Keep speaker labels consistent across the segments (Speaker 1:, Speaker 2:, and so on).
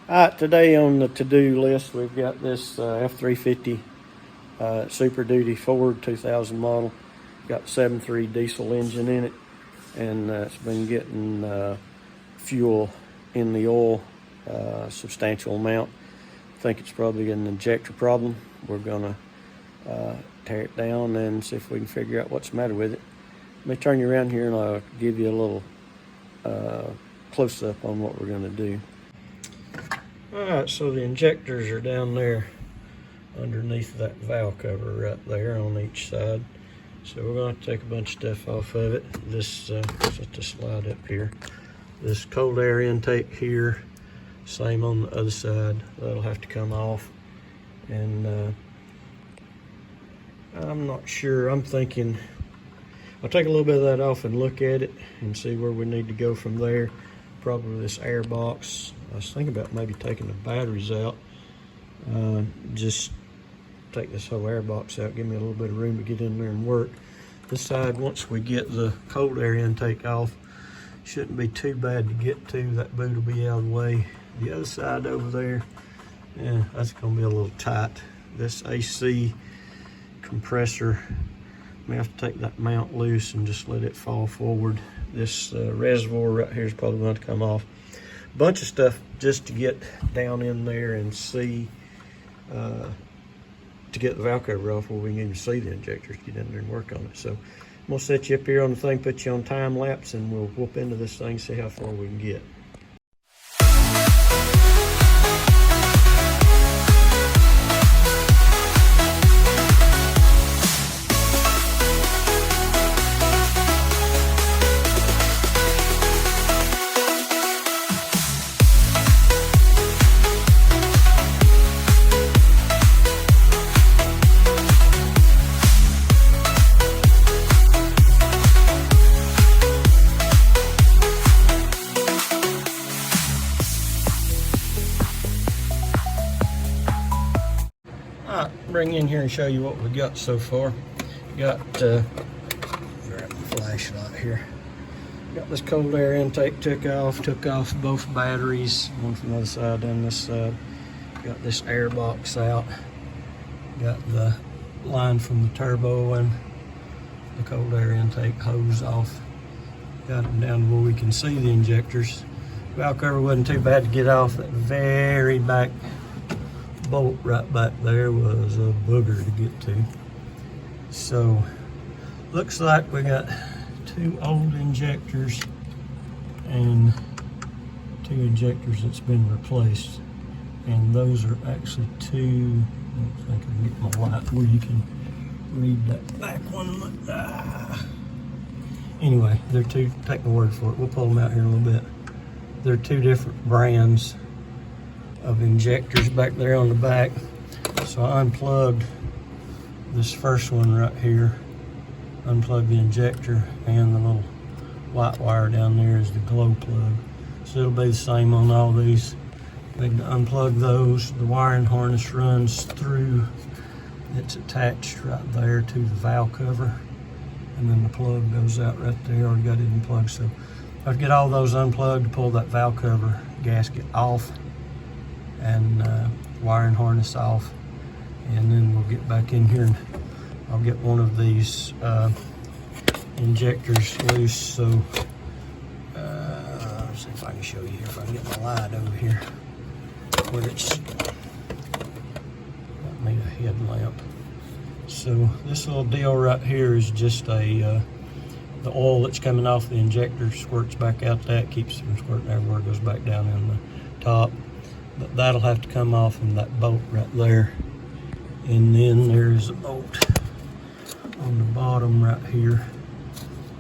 Speaker 1: Alright, today on the to-do list we've got this F-350 Super Duty Ford 2000 model. Got 7.3 diesel engine in it, and it's been getting fuel in the oil substantial amount. I think it's probably an injector problem. We're gonna tear it down and see if we can figure out what's the matter with it. Let me turn you around here and I'll give you a little close-up on what we're gonna do. Alright, so the injectors are down there underneath that valve cover right there on each side. So we're going to take a bunch of stuff off of it. This, let's let this slide up here. This cold air intake here, same on the other side. That'll have to come off. And I'm not sure, I'm thinking I'll take a little bit of that off and look at it and see where we need to go from there. Probably this air box. I was thinking about maybe taking the batteries out. Just take this whole air box out, give me a little bit of room to get in there and work. This side, once we get the cold air intake off, shouldn't be too bad to get to. That boot will be out of the way. The other side over there, yeah, that's gonna be a little tight. This AC compressor, I may have to take that mount loose and just let it fall forward. This reservoir right here is probably going to come off. Bunch of stuff just to get down in there and see, to get the valve cover off where we can even see the injectors, get in there and work on it. So I'm gonna set you up here on the thing, put you on time lapse, and we'll whoop into this thing, see how far we can get. Bring you in here and show you what we got so far. Got grab the flashlight here. Got this cold air intake took off both batteries, one from the other side and this side. Got this air box out. Got the line from the turbo and the cold air intake hose off. Got them down to where we can see the injectors. Valve cover wasn't too bad to get off. That very back bolt right back there was a booger to get to. So looks like we got two old injectors and two injectors that's been replaced, and those are actually two. I don't think I can get my light where you can read that back one. Anyway, they're two, take my word for it, we'll pull them out here in a little bit. They're two different brands of injectors back there on the back. So I unplugged this first one right here, unplugged the injector, and the little white wire down there is the glow plug. So it'll be the same on all these. We can unplug those. The wiring harness runs through, it's attached right there to the valve cover, and then the plug goes out right there. Already got it unplugged. So I'll get all those unplugged to pull that valve cover gasket off, and wiring harness off, and then we'll get back in here and I'll get one of these injectors loose. So let's see if I can show you here, if I can get my light over here where it's got me a headlamp. So this little deal right here is just the oil that's coming off the injector squirts back out. That keeps it from squirting everywhere, goes back down in the top. But that'll have to come off in that bolt right there. And then there's a bolt on the bottom right here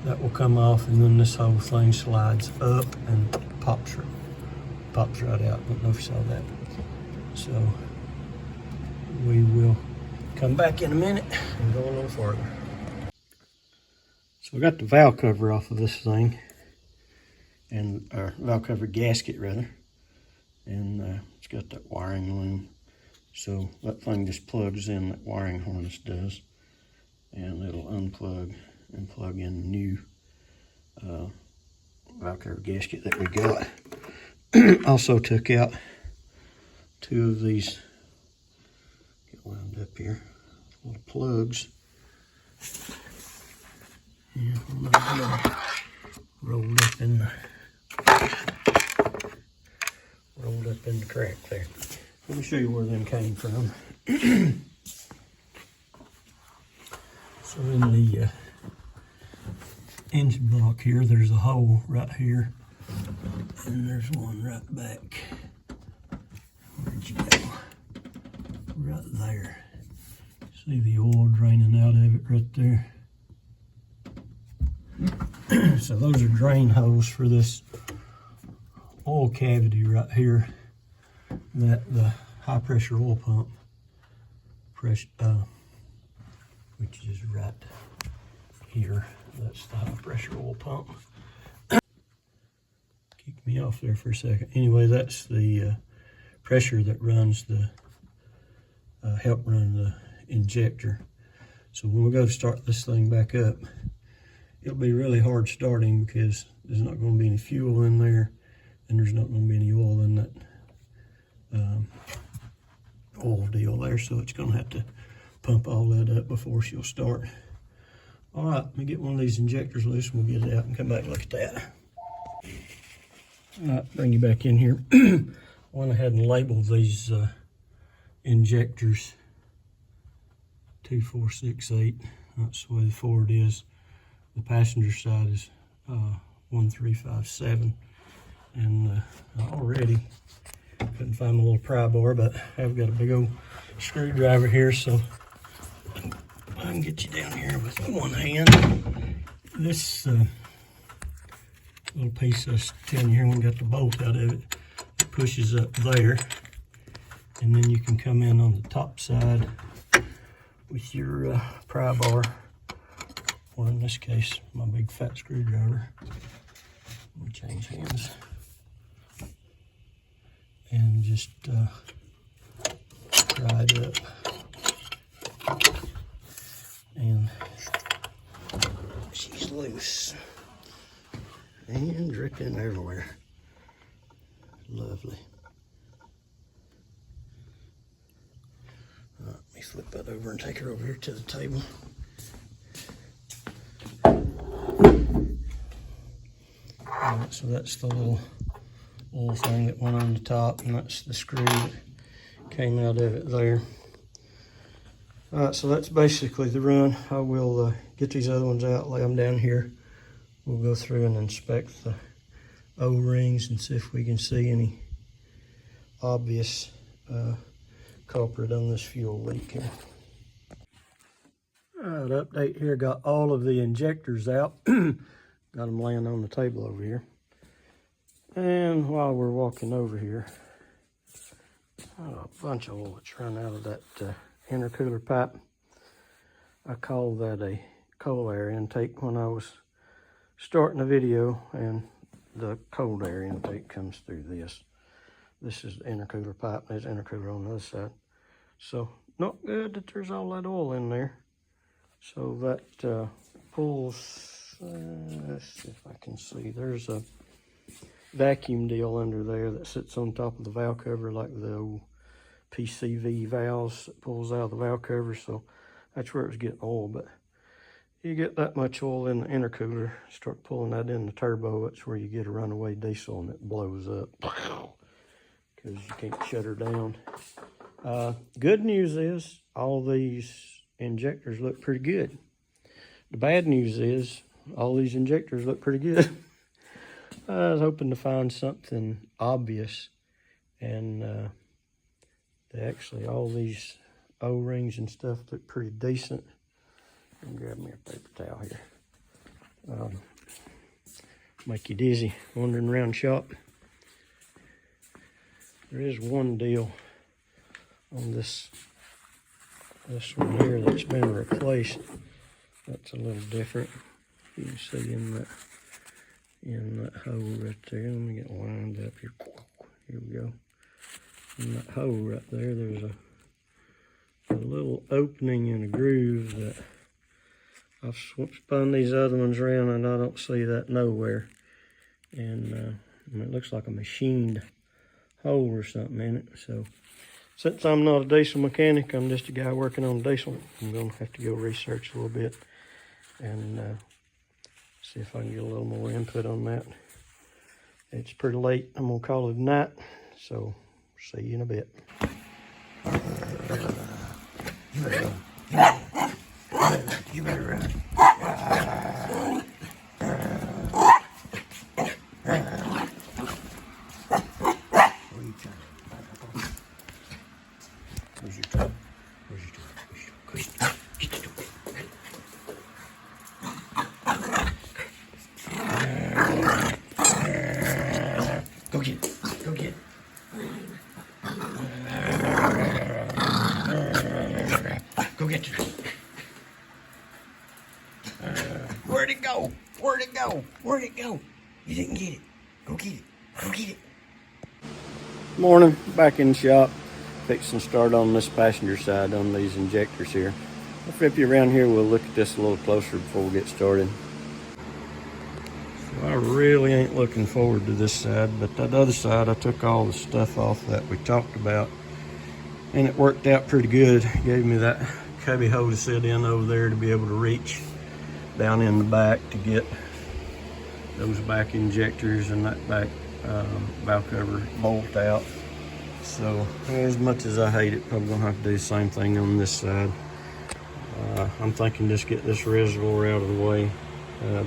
Speaker 1: that will come off, and then this whole thing slides up and pops right out. I don't know if you saw that. So we will come back in a minute and go a little farther. So we got the valve cover off of this thing, and our valve cover gasket rather. And it's got that wiring loom. So that thing just plugs in, that wiring harness does, and it'll unplug and plug in the new valve cover gasket that we got. Also took out two of these get wound up here, little plugs. And rolled up in the crack there. Let me show you where them came from. So in the engine block here, there's a hole right here, and there's one right back. Where'd you go? Right there. See the oil draining out of it right there. So those are drain holes for this oil cavity right here that the high pressure oil pump which is right here. That's the high pressure oil pump. Kicked me off there for a second. Anyway, that's the pressure that runs the help run the injector. So when we go to start this thing back up, it'll be really hard starting because there's not going to be any fuel in there, and there's not going to be any oil in that oil deal there, so it's going to have to pump all that up before she'll start. All right, let me get one of these injectors loose and we'll get it out and come back and look at that. All right, bring you back in here. I went ahead and labeled these injectors 2468. That's the way the Ford is. The passenger side is 1357, and already couldn't find my little pry bar, but I've got a big old screwdriver here, so I can get you down here with one hand. This little piece I was telling you here, we got the bolt out of it. It pushes up there, and then you can come in on the top side with your pry bar, or in this case, my big fat screwdriver. Let me change hands. And just pry it up. And she's loose. And dripping everywhere. Lovely. Let me flip that over and take her over here to the table. Alright, so that's the little thing that went on the top, and that's the screw that came out of it there. Alright, so that's basically the run. I will get these other ones out, lay them down here. We'll go through and inspect the O-rings and see if we can see any obvious culprit on this fuel leak here. Alright, update here. Got all of the injectors out. Got them laying on the table over here. And while we're walking over here, a bunch of oil that's run out of that intercooler pipe. I call that a cold air intake when I was starting the video, and the cold air intake comes through this. This is the intercooler pipe, and there's intercooler on the other side. So not good that there's all that oil in there. So that pulls, let's see if I can see, there's a vacuum deal under there that sits on top of the valve cover, like the old PCV valves that pulls out of the valve cover. So that's where it's getting oil. But you get that much oil in the intercooler, start pulling that in the turbo, that's where you get a runaway diesel and it blows up because you can't shut her down. Good news is all these injectors look pretty good. The bad news is all these injectors look pretty good. I was hoping to find something obvious, and actually all these O-rings and stuff look pretty decent. Let me grab me a paper towel here. Make you dizzy wandering around shop. There is one deal on this one here that's been replaced. That's a little different. You can see in that hole right there. Let me get lined up here. Here we go. In that hole right there, there's a little opening in a groove that I've spun these other ones around, and I don't see that nowhere. And it looks like a machined hole or something in it. So since I'm not a diesel mechanic, I'm just a guy working on diesel, I'm gonna have to go research a little bit and see if I can get a little more input on that. It's pretty late. I'm gonna call it a night, so see you in a bit. You better run. Where's your toe? Where's your toe? Where's your toe? Get the toe. Go get it. Go get it. Go get it. Where'd it go? Where'd it go? Where'd it go? You didn't get it. Go get it. Go get it. Morning, back in the shop. Fixing to start on this passenger side on these injectors here. I'll flip you around here. We'll look at this a little closer before we get started. So I really ain't looking forward to this side, but that other side I took all the stuff off that we talked about, and it worked out pretty good. It gave me that cubby hole to sit in over there to be able to reach down in the back to get those back injectors and that back valve cover bolt out. So as much as I hate it, probably gonna have to do the same thing on this side. I'm thinking just get this reservoir out of the way,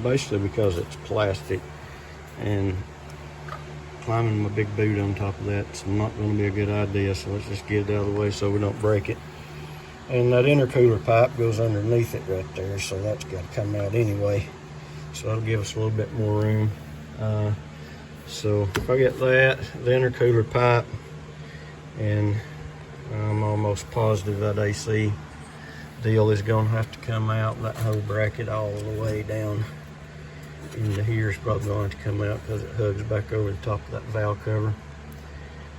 Speaker 1: basically because it's plastic, and climbing my big boot on top of that's not going to be a good idea. So let's just get it out of the way so we don't break it. And that intercooler pipe goes underneath it right there, so that's got to come out anyway. So that'll give us a little bit more room. So if I get that, the intercooler pipe, and I'm almost positive that AC deal is going to have to come out. That whole bracket all the way down into here is probably going to come out because it hugs back over the top of that valve cover.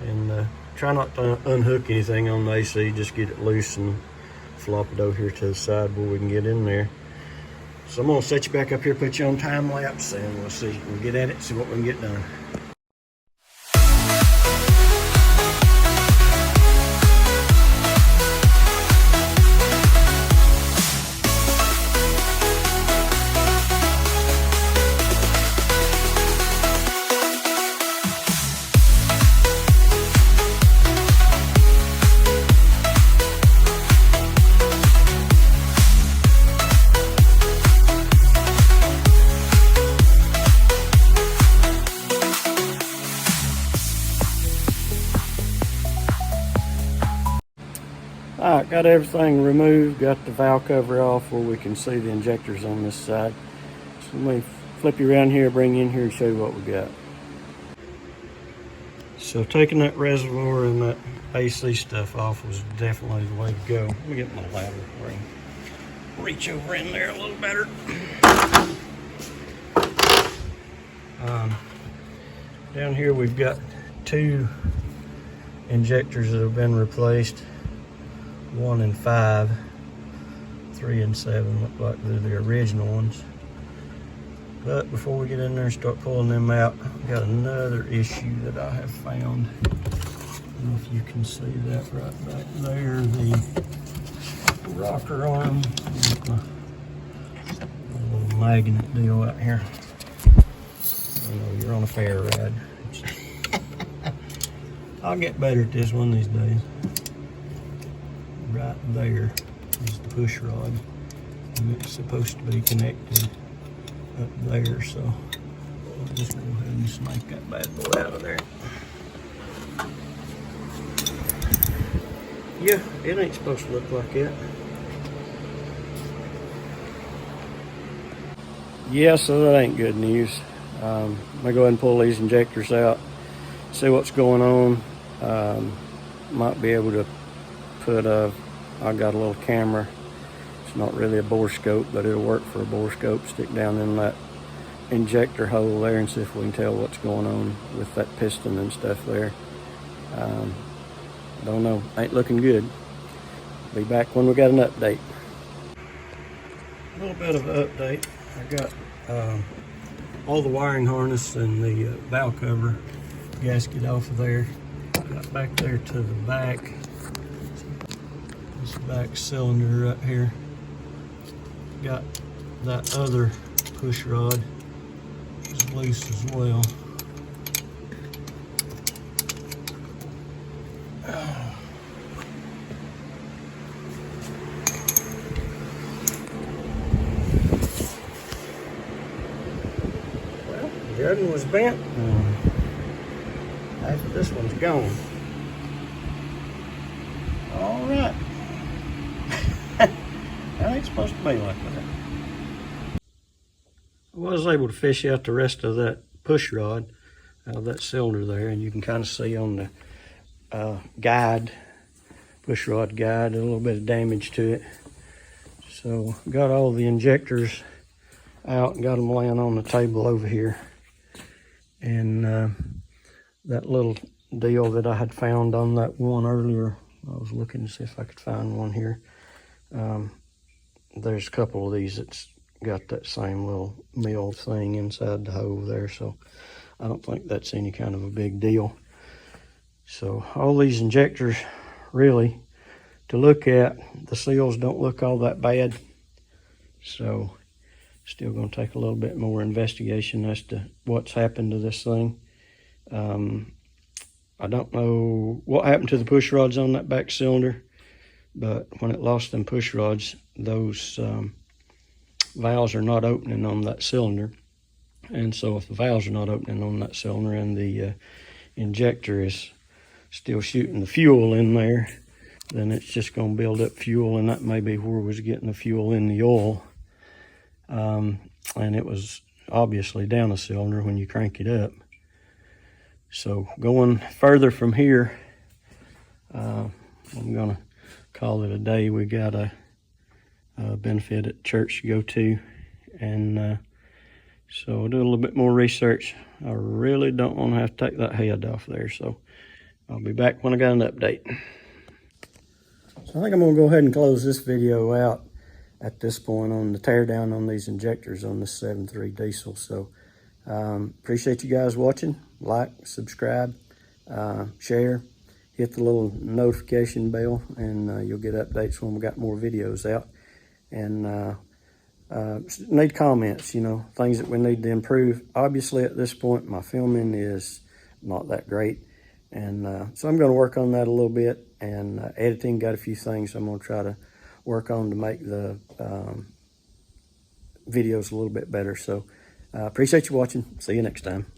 Speaker 1: And try not to unhook anything on the AC, just get it loose and flop it over here to the side where we can get in there. So I'm going to set you back up here, put you on time lapse, and we'll see. We'll get at it, see what we can get done. Alright, got everything removed, got the valve cover off where we can see the injectors on this side. So let me flip you around here, bring you in here and show you what we got. So taking that reservoir and that AC stuff off was definitely the way to go. Let me get my ladder where I can reach over in there a little better. Down here we've got 2 injectors that have been replaced. 1 and 5, 3 and 7 look like they're the original ones. But before we get in there and start pulling them out, I've got another issue that I have found. I don't know if you can see that right back there, the rocker arm, my little magnet deal out here. I know you're on a fair ride. I'll get better at this one these days. Right there is the push rod, and it's supposed to be connected up there, so I'll just go ahead and snake that bad boy out of there. Yeah, it ain't supposed to look like that. Yeah, so that ain't good news. I'm gonna go ahead and pull these injectors out, see what's going on. Might be able to put I got a little camera. It's not really a bore scope, but it'll work for a bore scope. Stick down in that injector hole there and see if we can tell what's going on with that piston and stuff there. Don't know, ain't looking good. Be back when we got an update. A little bit of an update. I got all the wiring harness and the valve cover gasket off of there. Got back there to the back. This back cylinder right here. Got that other push rod is loose as well. Well, the other one was bent. After this one's gone. All right. That ain't supposed to be like that. I was able to fish out the rest of that push rod out of that cylinder there, and you can kind of see on the guide, push rod guide, a little bit of damage to it. So got all the injectors out and got them laying on the table over here. And that little deal that I had found on that one earlier, I was looking to see if I could find one here. There's a couple of these that's got that same little mill thing inside the hove there, so I don't think that's any kind of a big deal. So all these injectors, really, to look at, the seals don't look all that bad. So still going to take a little bit more investigation as to what's happened to this thing. I don't know what happened to the push rods on that back cylinder, but when it lost them push rods, those valves are not opening on that cylinder. And so if the valves are not opening on that cylinder and the injector is still shooting the fuel in there, then it's just going to build up fuel, and that may be where it was getting the fuel in the oil. And it was obviously down a cylinder when you crank it up. So going further from here, I'm going to call it a day. We got a benefit at church to go to, and so I'll do a little bit more research. I really don't want to have to take that head off there, so I'll be back when I got an update. So I think I'm going to go ahead and close this video out at this point on the teardown on these injectors on this 7.3 diesel. So appreciate you guys watching. Like, subscribe, share, hit the little notification bell, and you'll get updates when we got more videos out. And need comments, you know, things that we need to improve. Obviously at this point my filming is not that great, and so I'm going to work on that a little bit, and editing, got a few things I'm going to try to work on to make the videos a little bit better. So appreciate you watching. See you next time.